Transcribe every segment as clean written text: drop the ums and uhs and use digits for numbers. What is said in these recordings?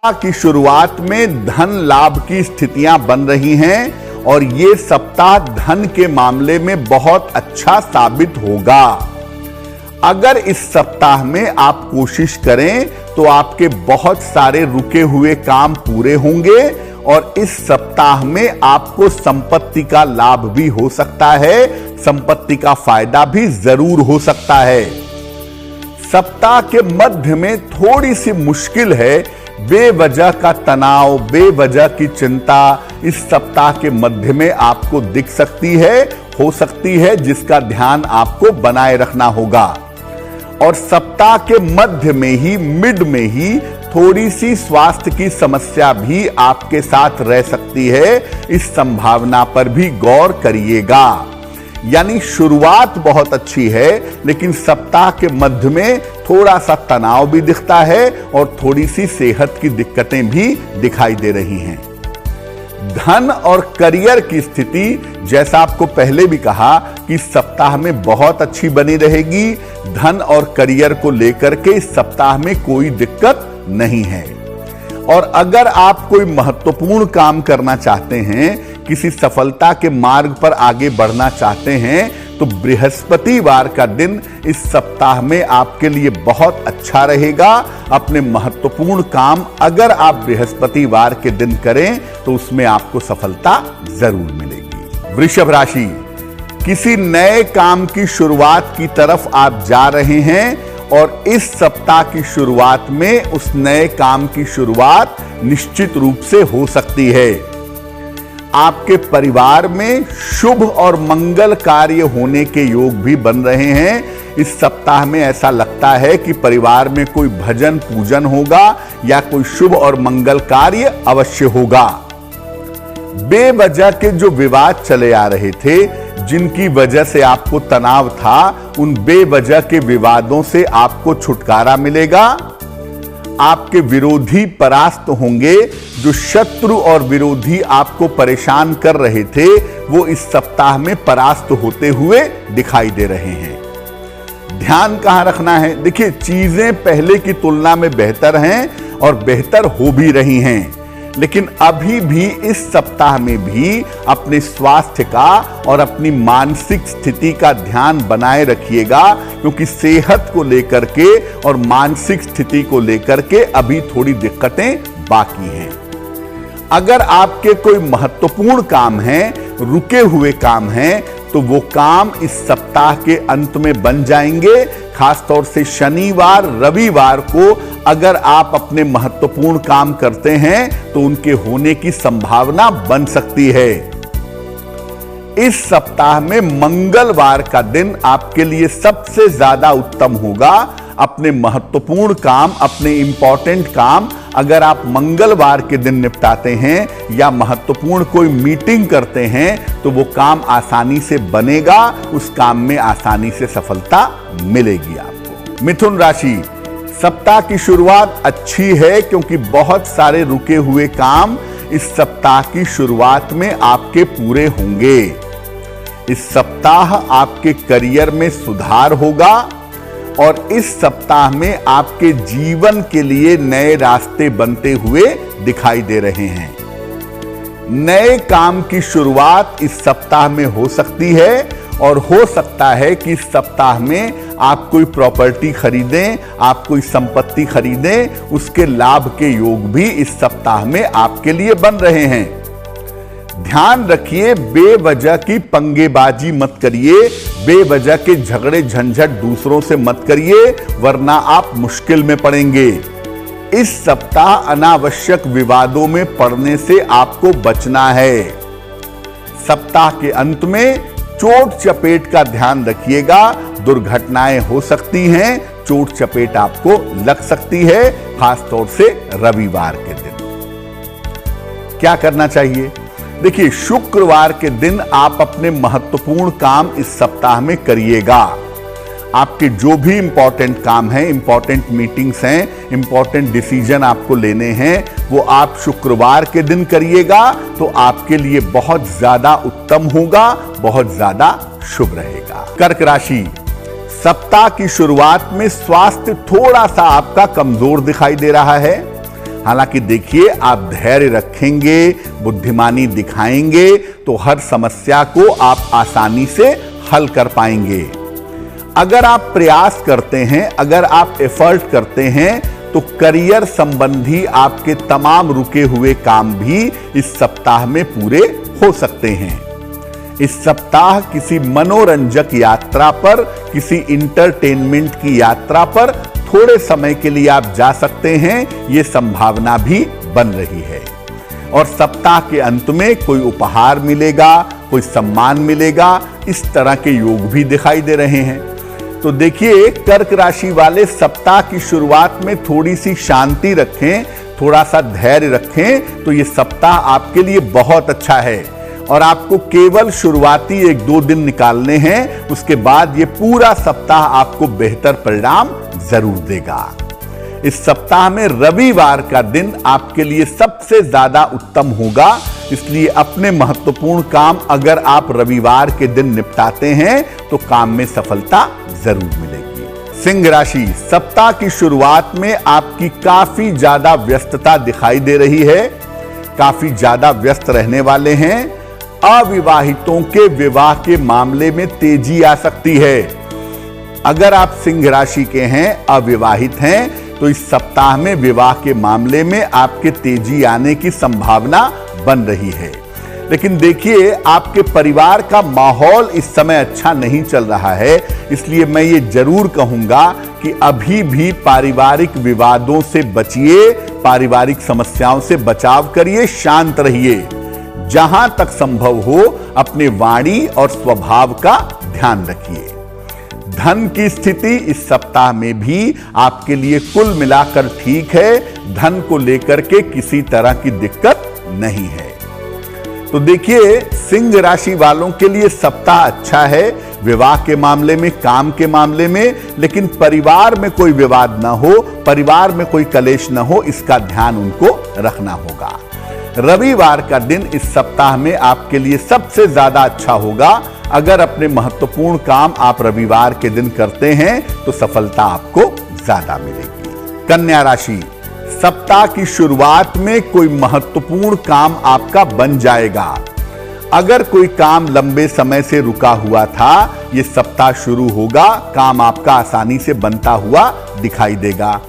की शुरुआत में धन लाभ की स्थितियां बन रही हैं और ये सप्ताह धन के मामले में बहुत अच्छा साबित होगा। अगर इस सप्ताह में आप कोशिश करें तो आपके बहुत सारे रुके हुए काम पूरे होंगे और इस सप्ताह में आपको संपत्ति का लाभ भी हो सकता है, संपत्ति का फायदा भी जरूर हो सकता है। सप्ताह के मध्य में थोड़ी सी मुश्किल है, बेवजह का तनाव, बेवजह की चिंता इस सप्ताह के मध्य में आपको दिख सकती है, हो सकती है, जिसका ध्यान आपको बनाए रखना होगा। और सप्ताह के मध्य में ही, मिड में ही थोड़ी सी स्वास्थ्य की समस्या भी आपके साथ रह सकती है, इस संभावना पर भी गौर करिएगा। यानी शुरुआत बहुत अच्छी है, लेकिन सप्ताह के मध्य में थोड़ा सा तनाव भी दिखता है और थोड़ी सी सेहत की दिक्कतें भी दिखाई दे रही हैं। धन और करियर की स्थिति, जैसा आपको पहले भी कहा, कि सप्ताह में बहुत अच्छी बनी रहेगी। धन और करियर को लेकर के इस सप्ताह में कोई दिक्कत नहीं है। और अगर आप कोई महत्वपूर्ण काम करना चाहते हैं, किसी सफलता के मार्ग पर आगे बढ़ना चाहते हैं, तो बृहस्पतिवार का दिन इस सप्ताह में आपके लिए बहुत अच्छा रहेगा। अपने महत्वपूर्ण काम अगर आप बृहस्पतिवार के दिन करें तो उसमें आपको सफलता जरूर मिलेगी। वृषभ राशि, किसी नए काम की शुरुआत की तरफ आप जा रहे हैं और इस सप्ताह की शुरुआत में उस नए काम की शुरुआत निश्चित रूप से हो सकती है। आपके परिवार में शुभ और मंगल कार्य होने के योग भी बन रहे हैं। इस सप्ताह में ऐसा लगता है कि परिवार में कोई भजन पूजन होगा या कोई शुभ और मंगल कार्य अवश्य होगा। बेवजह के जो विवाद चले आ रहे थे, जिनकी वजह से आपको तनाव था, उन बेवजह के विवादों से आपको छुटकारा मिलेगा। आपके विरोधी परास्त होंगे। जो शत्रु और विरोधी आपको परेशान कर रहे थे, वो इस सप्ताह में परास्त होते हुए दिखाई दे रहे हैं। ध्यान कहां रखना है? देखिए, चीजें पहले की तुलना में बेहतर हैं और बेहतर हो भी रही हैं, लेकिन अभी भी इस सप्ताह में भी अपने स्वास्थ्य का और अपनी मानसिक स्थिति का ध्यान बनाए रखिएगा, क्योंकि सेहत को लेकर के और मानसिक स्थिति को लेकर के अभी थोड़ी दिक्कतें बाकी हैं। अगर आपके कोई महत्वपूर्ण काम हैं, रुके हुए काम हैं, तो वो काम इस सप्ताह के अंत में बन जाएंगे। खासतौर से शनिवार, रविवार को अगर आप अपने महत्वपूर्ण काम करते हैं तो उनके होने की संभावना बन सकती है। इस सप्ताह में मंगलवार का दिन आपके लिए सबसे ज्यादा उत्तम होगा। अपने महत्वपूर्ण काम, अपने इंपॉर्टेंट काम अगर आप मंगलवार के दिन निपटाते हैं या महत्वपूर्ण कोई मीटिंग करते हैं, तो वो काम आसानी से बनेगा, उस काम में आसानी से सफलता मिलेगी आपको। मिथुन राशि, सप्ताह की शुरुआत अच्छी है, क्योंकि बहुत सारे रुके हुए काम इस सप्ताह की शुरुआत में आपके पूरे होंगे। इस सप्ताह आपके करियर में सुधार होगा और इस सप्ताह में आपके जीवन के लिए नए रास्ते बनते हुए दिखाई दे रहे हैं। नए काम की शुरुआत इस सप्ताह में हो सकती है और हो सकता है कि इस सप्ताह में आप कोई प्रॉपर्टी खरीदें, आप कोई संपत्ति खरीदें, उसके लाभ के योग भी इस सप्ताह में आपके लिए बन रहे हैं। ध्यान रखिए, बेवजह की पंगेबाजी मत करिए, बेवजह के झगड़े झंझट दूसरों से मत करिए, वरना आप मुश्किल में पड़ेंगे। इस सप्ताह अनावश्यक विवादों में पड़ने से आपको बचना है। सप्ताह के अंत में चोट चपेट का ध्यान रखिएगा। दुर्घटनाएं हो सकती हैं, चोट चपेट आपको लग सकती है, खासतौर से रविवार के दिन। क्या करना चाहिए? देखिए, शुक्रवार के दिन आप अपने महत्वपूर्ण काम इस सप्ताह में करिएगा। आपके जो भी इंपॉर्टेंट काम हैं, इंपॉर्टेंट मीटिंग्स हैं, इंपॉर्टेंट डिसीजन आपको लेने हैं, वो आप शुक्रवार के दिन करिएगा, तो आपके लिए बहुत ज्यादा उत्तम होगा, बहुत ज्यादा शुभ रहेगा। कर्क राशि, सप्ताह की शुरुआत में स्वास्थ्य थोड़ा सा आपका कमजोर दिखाई दे रहा है। हालांकि देखिए, आप धैर्य रखेंगे, बुद्धिमानी दिखाएंगे तो हर समस्या को आप आसानी से हल कर पाएंगे। अगर आप प्रयास करते हैं, अगर आप एफर्ट करते हैं तो करियर संबंधी आपके तमाम रुके हुए काम भी इस सप्ताह में पूरे हो सकते हैं। इस सप्ताह किसी मनोरंजक यात्रा पर, किसी इंटरटेनमेंट की यात्रा पर थोड़े समय के लिए आप जा सकते हैं, यह संभावना भी बन रही है। और सप्ताह के अंत में कोई उपहार मिलेगा, कोई सम्मान मिलेगा, इस तरह के योग भी दिखाई दे रहे हैं। तो देखिए, कर्क राशि वाले सप्ताह की शुरुआत में थोड़ी सी शांति रखें, थोड़ा सा धैर्य रखें तो ये सप्ताह आपके लिए बहुत अच्छा है। और आपको केवल शुरुआती 1-2 दिन निकालने हैं, उसके बाद ये पूरा सप्ताह आपको बेहतर परिणाम जरूर देगा। इस सप्ताह में रविवार का दिन आपके लिए सबसे ज्यादा उत्तम होगा, इसलिए अपने महत्वपूर्ण काम अगर आप रविवार के दिन निपटाते हैं तो काम में सफलता जरूर मिलेगी। सिंह राशि, सप्ताह की शुरुआत में आपकी काफी ज्यादा व्यस्तता दिखाई दे रही है, काफी ज्यादा व्यस्त रहने वाले हैं। अविवाहितों के विवाह के मामले में तेजी आ सकती है। अगर आप सिंह राशि के हैं, अविवाहित हैं, तो इस सप्ताह में विवाह के मामले में आपके तेजी आने की संभावना बन रही है। लेकिन देखिए, आपके परिवार का माहौल इस समय अच्छा नहीं चल रहा है, इसलिए मैं ये जरूर कहूंगा कि अभी भी पारिवारिक विवादों से बचिए, पारिवारिक समस्याओं से बचाव करिए, शांत रहिए। जहां तक संभव हो अपने वाणी और स्वभाव का ध्यान रखिए। धन की स्थिति इस सप्ताह में भी आपके लिए कुल मिलाकर ठीक है, धन को लेकर के किसी तरह की दिक्कत नहीं है। तो देखिए, सिंह राशि वालों के लिए सप्ताह अच्छा है, विवाह के मामले में, काम के मामले में, लेकिन परिवार में कोई विवाद ना हो, परिवार में कोई कलेश ना हो, इसका ध्यान उनको रखना होगा। रविवार का दिन इस सप्ताह में आपके लिए सबसे ज्यादा अच्छा होगा। अगर अपने महत्वपूर्ण काम आप रविवार के दिन करते हैं तो सफलता आपको ज्यादा मिलेगी। कन्या राशि, सप्ताह की शुरुआत में कोई महत्वपूर्ण काम आपका बन जाएगा। अगर कोई काम लंबे समय से रुका हुआ था, यह सप्ताह शुरू होगा, काम आपका आसानी से बनता हुआ दिखाई देगा।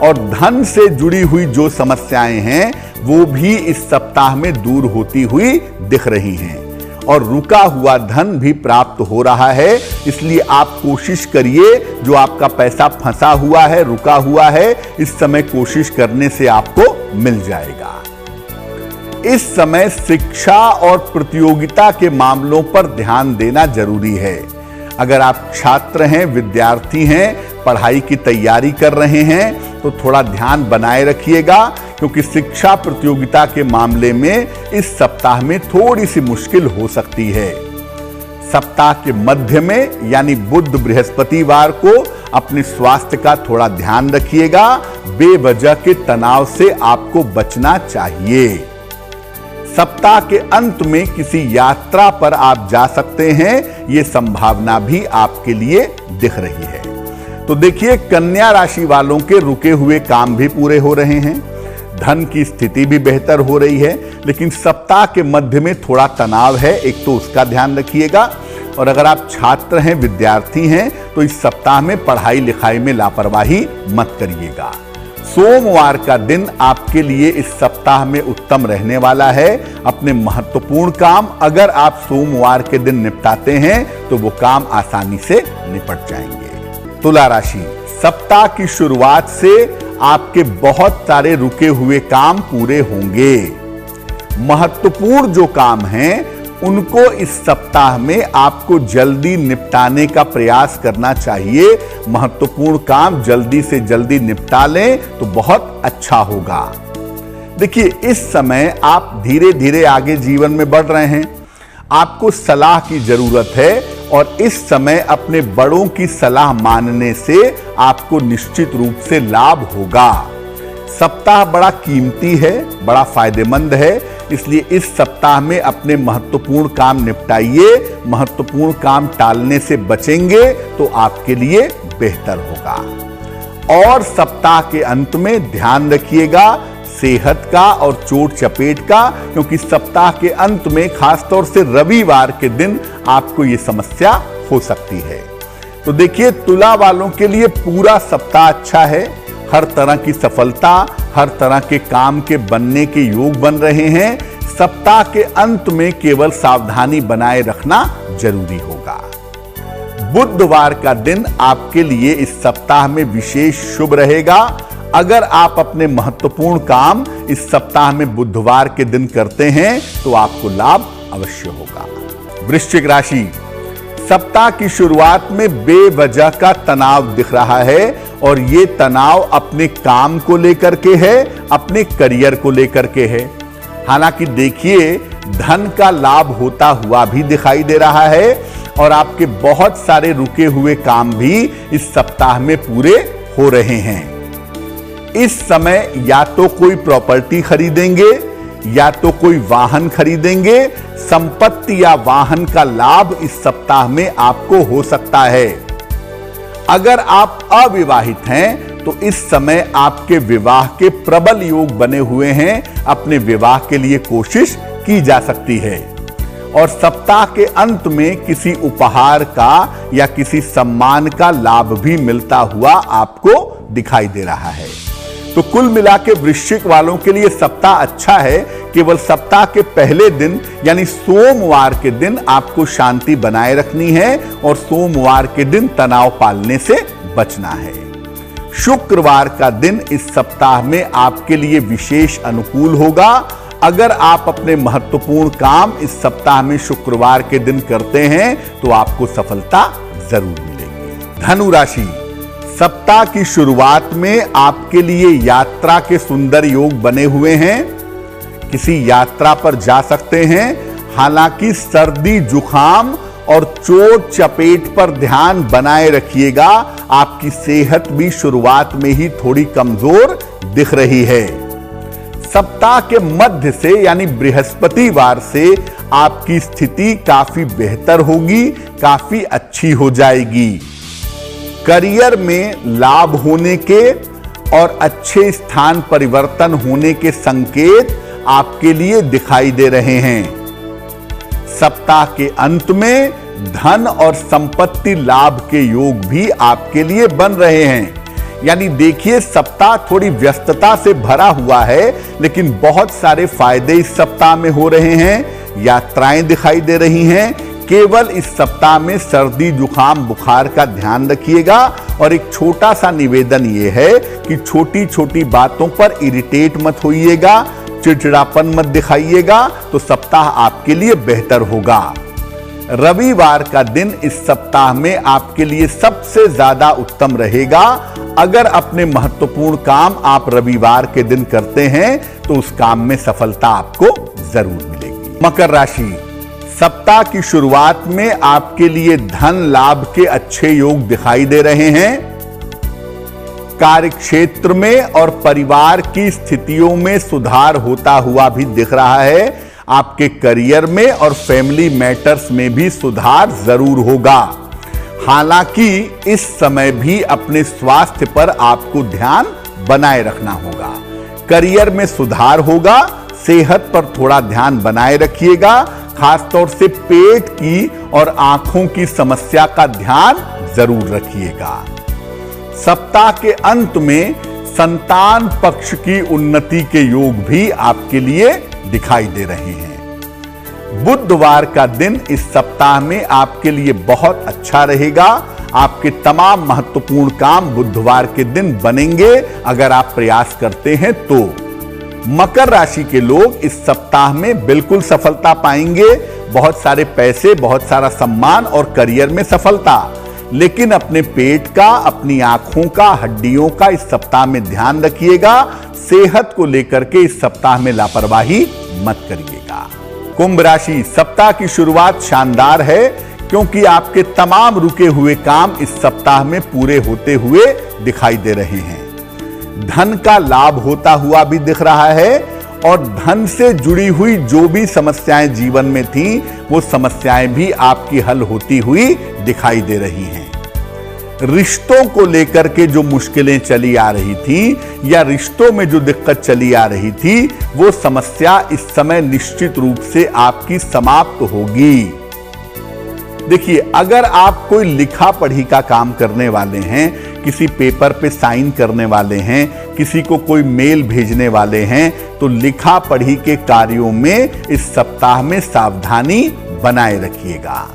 और धन से जुड़ी हुई जो समस्याएं हैं वो भी इस सप्ताह में दूर होती हुई दिख रही हैं। और रुका हुआ धन भी प्राप्त हो रहा है, इसलिए आप कोशिश करिए, जो आपका पैसा फंसा हुआ है, रुका हुआ है, इस समय कोशिश करने से आपको मिल जाएगा। इस समय शिक्षा और प्रतियोगिता के मामलों पर ध्यान देना जरूरी है। अगर आप छात्र हैं, विद्यार्थी हैं, पढ़ाई की तैयारी कर रहे हैं तो थोड़ा ध्यान बनाए रखिएगा, क्योंकि शिक्षा प्रतियोगिता के मामले में इस सप्ताह में थोड़ी सी मुश्किल हो सकती है। सप्ताह के मध्य में यानी बुध बृहस्पतिवार को अपने स्वास्थ्य का थोड़ा ध्यान रखिएगा, बेवजह के तनाव से आपको बचना चाहिए। सप्ताह के अंत में किसी यात्रा पर आप जा सकते हैं, यह संभावना भी आपके लिए दिख रही है। तो देखिए, कन्या राशि वालों के रुके हुए काम भी पूरे हो रहे हैं, धन की स्थिति भी बेहतर हो रही है, लेकिन सप्ताह के मध्य में थोड़ा तनाव है, एक तो उसका ध्यान रखिएगा। और अगर आप छात्र हैं, विद्यार्थी हैं, तो इस सप्ताह में पढ़ाई लिखाई में लापरवाही मत करिएगा। सोमवार का दिन आपके लिए इस सप्ताह में उत्तम रहने वाला है। अपने महत्वपूर्ण काम अगर आप सोमवार के दिन निपटाते हैं तो वो काम आसानी से निपट जाएंगे। तुला राशि, सप्ताह की शुरुआत से आपके बहुत सारे रुके हुए काम पूरे होंगे। महत्वपूर्ण जो काम हैं उनको इस सप्ताह में आपको जल्दी निपटाने का प्रयास करना चाहिए। महत्वपूर्ण काम जल्दी से जल्दी निपटा लें तो बहुत अच्छा होगा। देखिए, इस समय आप धीरे धीरे आगे जीवन में बढ़ रहे हैं, आपको सलाह की जरूरत है और इस समय अपने बड़ों की सलाह मानने से आपको निश्चित रूप से लाभ होगा। सप्ताह बड़ा कीमती है, बड़ा फायदेमंद है, इसलिए इस सप्ताह में अपने महत्वपूर्ण काम निपटाइए। महत्वपूर्ण काम टालने से बचेंगे तो आपके लिए बेहतर होगा। और सप्ताह के अंत में ध्यान रखिएगा, सेहत का और चोट चपेट का, क्योंकि सप्ताह के अंत में खासतौर से रविवार के दिन आपको यह समस्या हो सकती है। तो देखिए, तुला वालों के लिए पूरा सप्ताह अच्छा है। हर तरह की सफलता, हर तरह के काम के बनने के योग बन रहे हैं। सप्ताह के अंत में केवल सावधानी बनाए रखना जरूरी होगा। बुधवार का दिन आपके लिए इस सप्ताह में विशेष शुभ रहेगा। अगर आप अपने महत्वपूर्ण काम इस सप्ताह में बुधवार के दिन करते हैं तो आपको लाभ अवश्य होगा। वृश्चिक राशि, सप्ताह की शुरुआत में बेवजह का तनाव दिख रहा है और ये तनाव अपने काम को लेकर के है, अपने करियर को लेकर के है। हालांकि देखिए, धन का लाभ होता हुआ भी दिखाई दे रहा है और आपके बहुत सारे रुके हुए काम भी इस सप्ताह में पूरे हो रहे हैं। इस समय या तो कोई प्रॉपर्टी खरीदेंगे या तो कोई वाहन खरीदेंगे। संपत्ति या वाहन का लाभ इस सप्ताह में आपको हो सकता है। अगर आप अविवाहित हैं तो इस समय आपके विवाह के प्रबल योग बने हुए हैं। अपने विवाह के लिए कोशिश की जा सकती है और सप्ताह के अंत में किसी उपहार का या किसी सम्मान का लाभ भी मिलता हुआ आपको दिखाई दे रहा है। तो कुल मिला के वृश्चिक वालों के लिए सप्ताह अच्छा है। केवल सप्ताह के पहले दिन यानी सोमवार के दिन आपको शांति बनाए रखनी है और सोमवार के दिन तनाव पालने से बचना है। शुक्रवार का दिन इस सप्ताह में आपके लिए विशेष अनुकूल होगा। अगर आप अपने महत्वपूर्ण काम इस सप्ताह में शुक्रवार के दिन करते हैं तो आपको सफलता जरूर मिलेगी। धनु राशि, सप्ताह की शुरुआत में आपके लिए यात्रा के सुंदर योग बने हुए हैं। किसी यात्रा पर जा सकते हैं। हालांकि सर्दी, जुखाम और चोट चपेट पर ध्यान बनाए रखिएगा। आपकी सेहत भी शुरुआत में ही थोड़ी कमजोर दिख रही है। सप्ताह के मध्य से यानी बृहस्पतिवार से आपकी स्थिति काफी बेहतर होगी, काफी अच्छी हो जाएगी। करियर में लाभ होने के और अच्छे स्थान परिवर्तन होने के संकेत आपके लिए दिखाई दे रहे हैं। सप्ताह के अंत में धन और संपत्ति लाभ के योग भी आपके लिए बन रहे हैं। यानी देखिए, सप्ताह थोड़ी व्यस्तता से भरा हुआ है, लेकिन बहुत सारे फायदे इस सप्ताह में हो रहे हैं। यात्राएं दिखाई दे रही हैं। केवल इस सप्ताह में सर्दी, जुखाम, बुखार का ध्यान रखिएगा और एक छोटा सा निवेदन यह है कि छोटी छोटी बातों पर इरिटेट मत होइएगा, चिड़चिड़ापन मत दिखाइएगा, तो सप्ताह आपके लिए बेहतर होगा। रविवार का दिन इस सप्ताह में आपके लिए सबसे ज्यादा उत्तम रहेगा। अगर अपने महत्वपूर्ण काम आप रविवार के दिन करते हैं तो उस काम में सफलता आपको जरूर मिलेगी। मकर राशि, सप्ताह की शुरुआत में आपके लिए धन लाभ के अच्छे योग दिखाई दे रहे हैं। कार्य क्षेत्र में और परिवार की स्थितियों में सुधार होता हुआ भी दिख रहा है। आपके करियर में और फैमिली मैटर्स में भी सुधार जरूर होगा। हालांकि इस समय भी अपने स्वास्थ्य पर आपको ध्यान बनाए रखना होगा। करियर में सुधार होगा, सेहत पर थोड़ा ध्यान बनाए रखिएगा। खासतौर से पेट की और आंखों की समस्या का ध्यान जरूर रखिएगा। सप्ताह के अंत में संतान पक्ष की उन्नति के योग भी आपके लिए दिखाई दे रहे हैं। बुधवार का दिन इस सप्ताह में आपके लिए बहुत अच्छा रहेगा। आपके तमाम महत्वपूर्ण काम बुधवार के दिन बनेंगे अगर आप प्रयास करते हैं तो। मकर राशि के लोग इस सप्ताह में बिल्कुल सफलता पाएंगे। बहुत सारे पैसे, बहुत सारा सम्मान और करियर में सफलता। लेकिन अपने पेट का, अपनी आंखों का, हड्डियों का इस सप्ताह में ध्यान रखिएगा। सेहत को लेकर के इस सप्ताह में लापरवाही मत करिएगा। कुंभ राशि, सप्ताह की शुरुआत शानदार है क्योंकि आपके तमाम रुके हुए काम इस सप्ताह में पूरे होते हुए दिखाई दे रहे हैं। धन का लाभ होता हुआ भी दिख रहा है और धन से जुड़ी हुई जो भी समस्याएं जीवन में थी वो समस्याएं भी आपकी हल होती हुई दिखाई दे रही हैं। रिश्तों को लेकर के जो मुश्किलें चली आ रही थी या रिश्तों में जो दिक्कत चली आ रही थी, वो समस्या इस समय निश्चित रूप से आपकी समाप्त होगी। देखिए, अगर आप कोई लिखा पढ़ी का काम करने वाले हैं, किसी पेपर पे साइन करने वाले हैं, किसी को कोई मेल भेजने वाले हैं, तो लिखा पढ़ी के कार्यों में इस सप्ताह में सावधानी बनाए रखिएगा।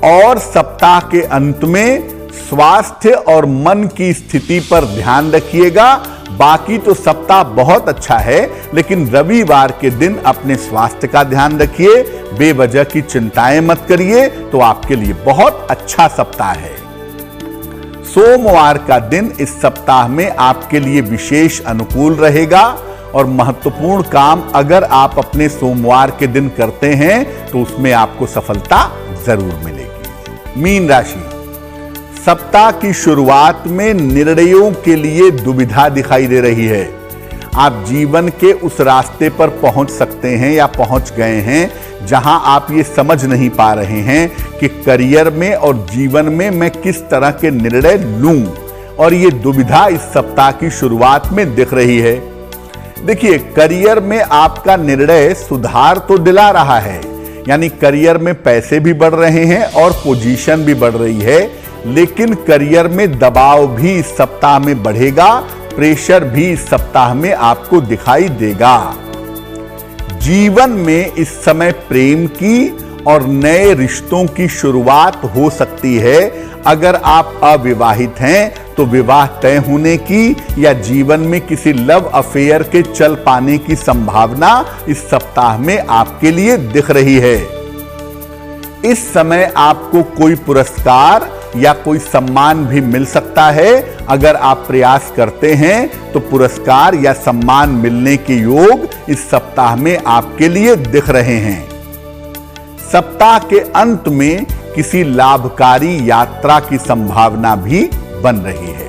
और सप्ताह के अंत में स्वास्थ्य और मन की स्थिति पर ध्यान रखिएगा। बाकी तो सप्ताह बहुत अच्छा है, लेकिन रविवार के दिन अपने स्वास्थ्य का ध्यान रखिए, बेवजह की चिंताएं मत करिए, तो आपके लिए बहुत अच्छा सप्ताह है। सोमवार का दिन इस सप्ताह में आपके लिए विशेष अनुकूल रहेगा और महत्वपूर्ण काम अगर आप अपने सोमवार के दिन करते हैं तो उसमें आपको सफलता जरूर मिलेगी। मीन राशि, सप्ताह की शुरुआत में निर्णयों के लिए दुविधा दिखाई दे रही है। आप जीवन के उस रास्ते पर पहुंच सकते हैं या पहुंच गए हैं जहां आप ये समझ नहीं पा रहे हैं कि करियर में और जीवन में मैं किस तरह के निर्णय लूं, और ये दुविधा इस सप्ताह की शुरुआत में दिख रही है। देखिए, करियर में आपका निर्णय सुधार तो दिला रहा है, यानी करियर में पैसे भी बढ़ रहे हैं और पोजीशन भी बढ़ रही है, लेकिन करियर में दबाव भी इस सप्ताह में बढ़ेगा, प्रेशर भी इस सप्ताह में आपको दिखाई देगा। जीवन में इस समय प्रेम की और नए रिश्तों की शुरुआत हो सकती है। अगर आप अविवाहित हैं तो विवाह तय होने की या जीवन में किसी लव अफेयर के चल पाने की संभावना इस सप्ताह में आपके लिए दिख रही है। इस समय आपको कोई पुरस्कार या कोई सम्मान भी मिल सकता है। अगर आप प्रयास करते हैं तो पुरस्कार या सम्मान मिलने के योग इस सप्ताह में आपके लिए दिख रहे हैं। सप्ताह के अंत में किसी लाभकारी यात्रा की संभावना भी बन रही है।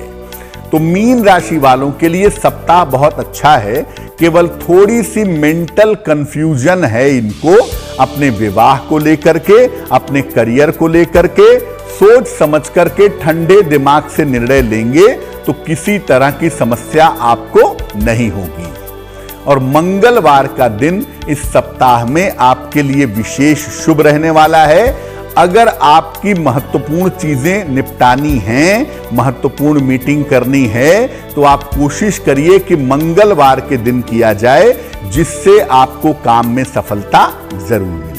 तो मीन राशि वालों के लिए सप्ताह बहुत अच्छा है, केवल थोड़ी सी मेंटल कंफ्यूजन है इनको अपने विवाह को लेकर के, अपने करियर को लेकर के। सोच समझ करके ठंडे दिमाग से निर्णय लेंगे तो किसी तरह की समस्या आपको नहीं होगी। और मंगलवार का दिन इस सप्ताह में आपके लिए विशेष शुभ रहने वाला है। अगर आपकी महत्वपूर्ण चीजें निपटानी हैं, महत्वपूर्ण मीटिंग करनी है, तो आप कोशिश करिए कि मंगलवार के दिन किया जाए, जिससे आपको काम में सफलता जरूर मिले।